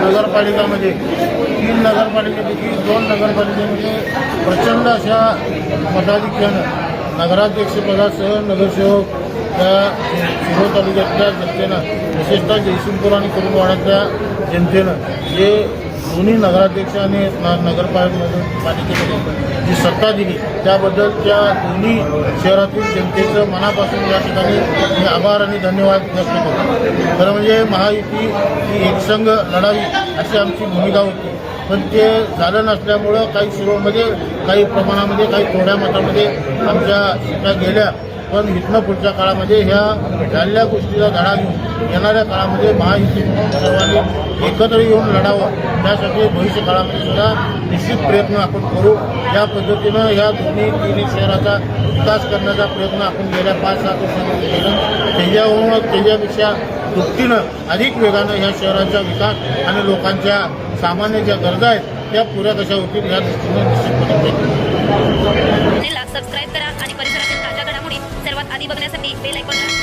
नगरपालिकामध्ये 3 नगरपालिकेपैकी 2 नगरपालिकेमध्ये प्रचंड अशा मताधिक्यानं नगराध्यक्षपदासह नगरसेवक त्या शिरोळ तालुक्यातल्या जनतेनं, विशेषतः जयसिंगपूर आणि कुरुंदवाड्यातल्या जनतेनं जे दोन्ही नगराध्यक्ष आणि नगरपालिकेमध्ये जी सत्ता दिली त्याबद्दल त्या दोन्ही शहरातील जनतेचं मनापासून या ठिकाणी मी आभार आणि धन्यवाद व्यक्त करतो. खरं म्हणजे महायुती ही एकसंघ लढावी अशी आमची भूमिका होती, पण ते झालं नसल्यामुळं काही शिरोळमध्ये काही प्रमाणामध्ये काही थोड्या मतामध्ये आमच्या सीटा गेल्या. पण इथनं पुढच्या काळामध्ये ह्या झालेल्या गोष्टीचा धडा घेऊन येणाऱ्या काळामध्ये महायुती म्हणून सर्वांनी एकत्र येऊन लढावं, त्यासाठी भविष्य काळामध्ये सुद्धा निश्चित प्रयत्न आपण करू. या पद्धतीनं ह्या दोन्ही तिन्ही शहराचा विकास करण्याचा प्रयत्न आपण गेल्या 5-7 वर्षांमध्ये केला. त्याच्यापेक्षा दुपटीनं अधिक वेगानं ह्या शहराचा विकास आणि लोकांच्या सामान्य ज्या गरजा आहेत त्या पुऱ्या कशा होतील या दृष्टीनं निश्चितपणे सबस्क्राईब करा आणि परिसरातील ताज्या घडामोडी सर्वात आधी बघण्यासाठी बेल आयकॉन